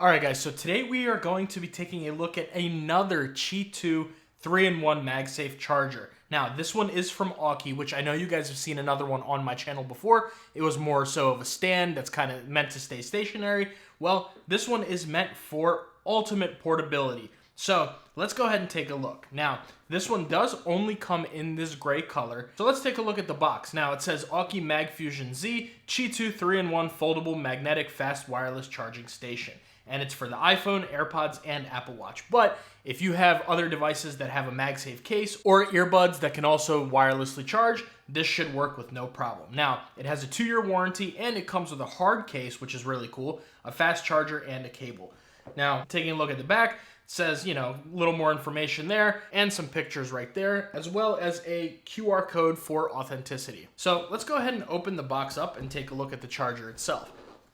Alright guys, so today we are going to be taking a look at another Qi2 3-in-1 MagSafe charger. Now, this one is from Aukey, which I know you guys have seen another one on my channel before. It was more so of a stand that's kind of meant to stay stationary. Well, this one is meant for ultimate portability. So, let's go ahead and take a look. Now, this one does only come in this gray color. So let's take a look at the box. Now, it says Aukey Magfusion Z Qi2 3-in-1 foldable magnetic fast wireless charging station. And it's for the iPhone, AirPods, and Apple Watch. But if you have other devices that have a MagSafe case or earbuds that can also wirelessly charge, this should work with no problem. Now, it has a 2-year warranty and it comes with a hard case, which is really cool, a fast charger, and a cable. Now, taking a look at the back, it says, a little more information there and some pictures right there, as well as a QR code for authenticity. So let's go ahead and open the box up and take a look at the charger itself.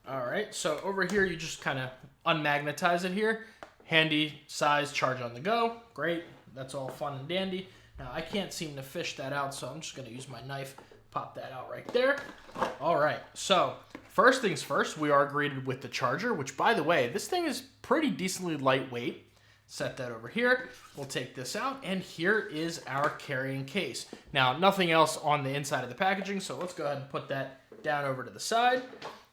All right, so over here, you just kind of unmagnetize it here. Handy size charge on the go. Great, that's all fun and dandy. Now, I can't seem to fish that out, so I'm just gonna use my knife, pop that out right there. All right, so first things first, we are greeted with the charger, which by the way, this thing is pretty decently lightweight. Set that over here. We'll take this out, and here is our carrying case. Now, nothing else on the inside of the packaging, so let's go ahead and put that down over to the side.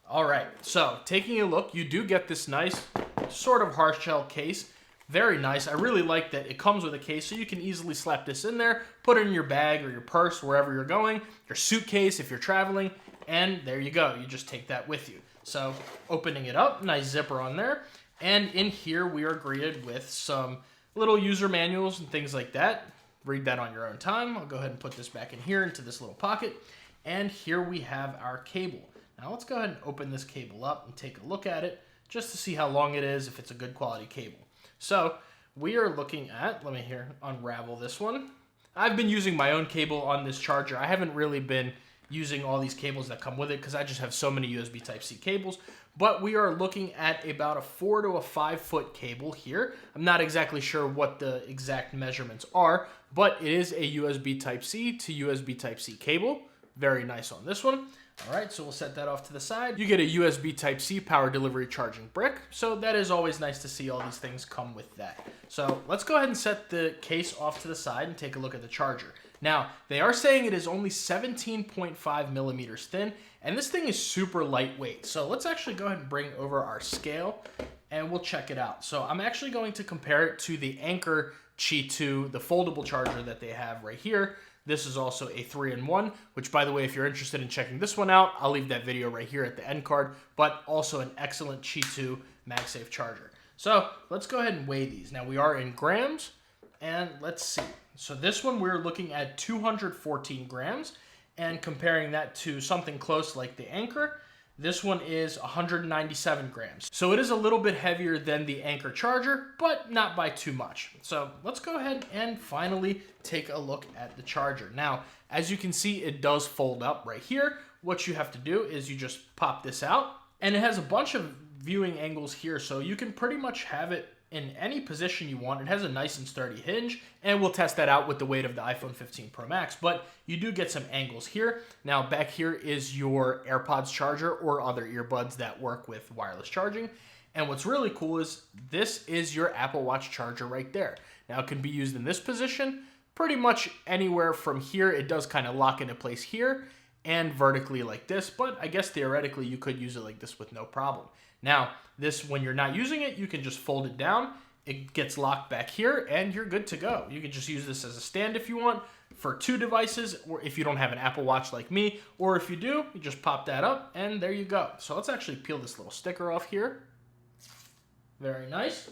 All right, so taking a look, you do get this nice sort of hard shell case. Very nice. I really like that it comes with a case, so you can easily slap this in there, put it in your bag or your purse, wherever you're going, your suitcase if you're traveling, and there you go. You just take that with you. So opening it up, nice zipper on there. And in here, we are greeted with some little user manuals and things like that. Read that on your own time. I'll go ahead and put this back in here into this little pocket. And here we have our cable. Now let's go ahead and open this cable up and take a look at it just to see how long it is, if it's a good quality cable. So we are looking at, let me here unravel this one. I've been using my own cable on this charger. I haven't really been using all these cables that come with it because I just have so many USB Type-C cables. But we are looking at about a 4 to a 5 foot cable here. I'm not exactly sure what the exact measurements are, but it is a USB Type-C to USB Type-C cable. Very nice on this one. All right, so we'll set that off to the side. You get a USB Type-C power delivery charging brick, so that is always nice to see all these things come with that. So let's go ahead and set the case off to the side and take a look at the charger. Now, they are saying it is only 17.5 millimeters thin, and this thing is super lightweight. So let's actually go ahead and bring over our scale, and we'll check it out. So I'm actually going to compare it to the Anker Qi2, the foldable charger that they have right here. This is also a 3-in-1, which by the way, if you're interested in checking this one out, I'll leave that video right here at the end card, but also an excellent Qi2 MagSafe charger. So let's go ahead and weigh these. Now we are in grams, and let's see. So this one we're looking at 214 grams, and comparing that to something close like the Anker, this one is 197 grams. So it is a little bit heavier than the Anker charger, but not by too much. So let's go ahead and finally take a look at the charger. Now, as you can see, it does fold up right here. What you have to do is you just pop this out, and it has a bunch of viewing angles here, so you can pretty much have it in any position you want. It has a nice and sturdy hinge, and we'll test that out with the weight of the iPhone 15 Pro Max, but you do get some angles here. Now back here is your AirPods charger or other earbuds that work with wireless charging. And what's really cool is this is your Apple Watch charger right there. Now it can be used in this position, pretty much anywhere from here. It does kind of lock into place here and vertically like this, but I guess theoretically you could use it like this with no problem. Now, this, when you're not using it, you can just fold it down. It gets locked back here, and you're good to go. You can just use this as a stand if you want for 2 devices, or if you don't have an Apple Watch like me, or if you do, you just pop that up, and there you go. So let's actually peel this little sticker off here. Very nice.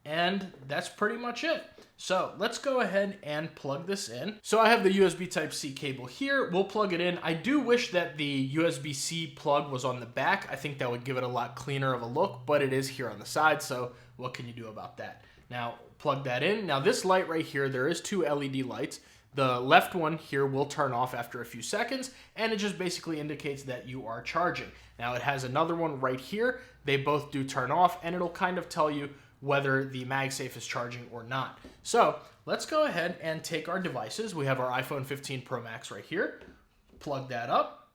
And that's pretty much it. So let's go ahead and plug this in. So I have the USB Type-C cable here. We'll plug it in. I do wish that the USB-C plug was on the back. I think that would give it a lot cleaner of a look, but it is here on the side, so what can you do about that? Now, plug that in. Now this light right here, there is 2 LED lights. The left one here will turn off after a few seconds, and it just basically indicates that you are charging. Now it has another one right here. They both do turn off, and it'll kind of tell you whether the MagSafe is charging or not. So let's go ahead and take our devices. We have our iPhone 15 Pro Max right here. Plug that up.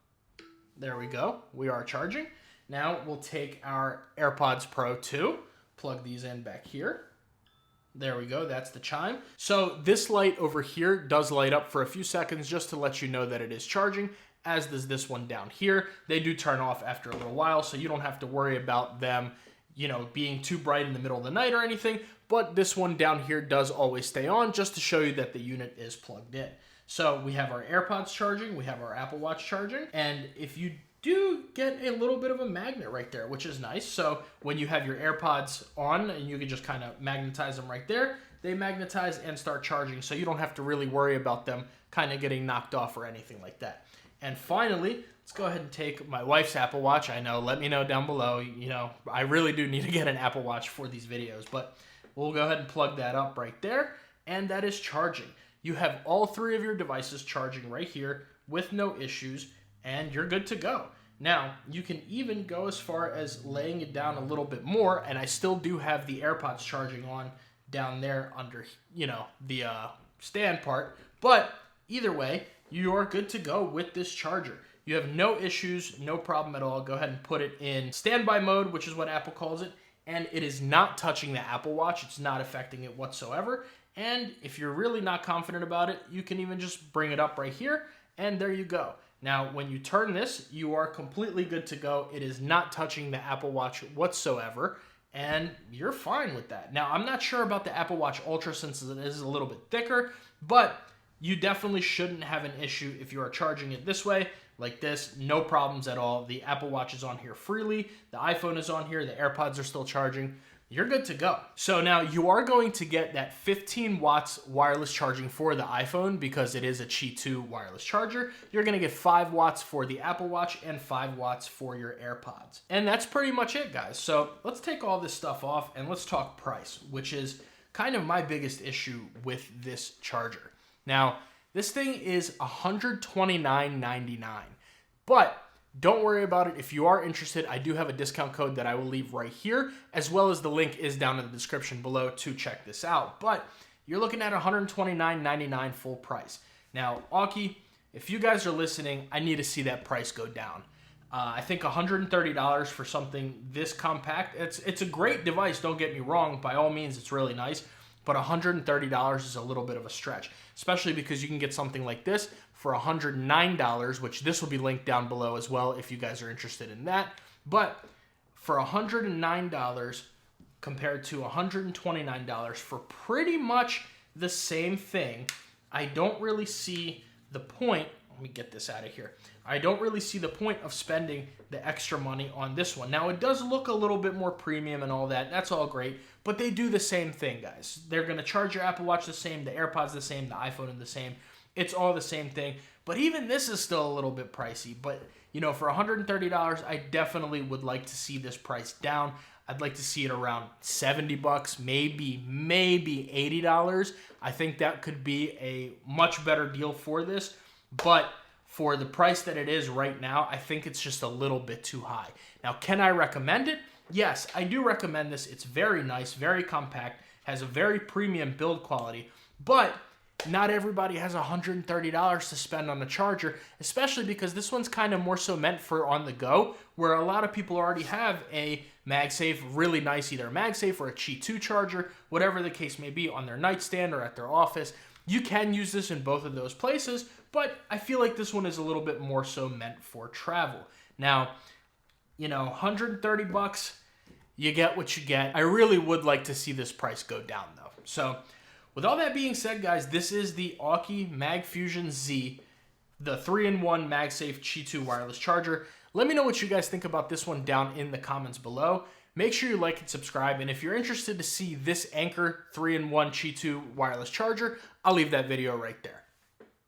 There we go. We are charging. Now we'll take our AirPods Pro 2, plug these in back here. There we go, that's the chime. So this light over here does light up for a few seconds just to let you know that it is charging, as does this one down here. They do turn off after a little while, so you don't have to worry about them, you know, being too bright in the middle of the night or anything, but this one down here does always stay on just to show you that the unit is plugged in. So we have our AirPods charging, we have our Apple Watch charging, and if you do get a little bit of a magnet right there, which is nice. So when you have your AirPods on, and you can just kind of magnetize them right there, they magnetize and start charging, so you don't have to really worry about them kind of getting knocked off or anything like that. And finally, let's go ahead and take my wife's Apple Watch. I know, let me know down below. You know, I really do need to get an Apple Watch for these videos, but we'll go ahead and plug that up right there, and that is charging. You have all three of your devices charging right here with no issues, and you're good to go. Now, you can even go as far as laying it down a little bit more, and I still do have the AirPods charging on down there under, you know, the stand part, but either way, you are good to go with this charger. You have no issues, no problem at all. Go ahead and put it in standby mode, which is what Apple calls it, and it is not touching the Apple Watch. It's not affecting it whatsoever, and if you're really not confident about it, you can even just bring it up right here, and there you go. Now, when you turn this, you are completely good to go. It is not touching the Apple Watch whatsoever, and you're fine with that. Now, I'm not sure about the Apple Watch Ultra since it is a little bit thicker, but you definitely shouldn't have an issue if you are charging it this way, like this, no problems at all. The Apple Watch is on here freely, the iPhone is on here, the AirPods are still charging. You're good to go. So now you are going to get that 15 watts wireless charging for the iPhone because it is a Qi2 wireless charger. You're gonna get 5 watts for the Apple Watch and 5 watts for your AirPods. And that's pretty much it, guys. So let's take all this stuff off and let's talk price, which is kind of my biggest issue with this charger. Now, this thing is $129.99, but don't worry about it. If you are interested, I do have a discount code that I will leave right here, as well as the link is down in the description below to check this out. But you're looking at $129.99 full price. Now, Aukey, if you guys are listening, I need to see that price go down. I think $130 for something this compact, it's a great device, don't get me wrong. By all means, it's really nice. But $130 is a little bit of a stretch, especially because you can get something like this for $109, which this will be linked down below as well if you guys are interested in that. But for $109 compared to $129 for pretty much the same thing, I don't really see the point. Let me get this out of here. I don't really see the point of spending the extra money on this one. Now, it does look a little bit more premium and all that. That's all great, but they do the same thing, guys. They're going to charge your Apple Watch the same, the AirPods the same, the iPhone is the same. It's all the same thing, but even this is still a little bit pricey. But, you know, for $130, I definitely would like to see this price down. I'd like to see it around 70 bucks, maybe $80. I think that could be a much better deal for this, but for the price that it is right now, I think it's just a little bit too high. Now, can I recommend it? Yes, I do recommend this. It's very nice, very compact, has a very premium build quality, but not everybody has $130 to spend on a charger, especially because this one's kind of more so meant for on the go, where a lot of people already have a MagSafe, really nice, either a MagSafe or a Qi2 charger, whatever the case may be, on their nightstand or at their office. You can use this in both of those places, but I feel like this one is a little bit more so meant for travel. Now, you know, 130 bucks, you get what you get. I really would like to see this price go down though. So with all that being said, guys, this is the Aukey Magfusion Z, the 3-in-1 MagSafe Qi2 wireless charger. Let me know what you guys think about this one down in the comments below. Make sure you like and subscribe, and if you're interested to see this Anker 3-in-1 Qi2 wireless charger, I'll leave that video right there.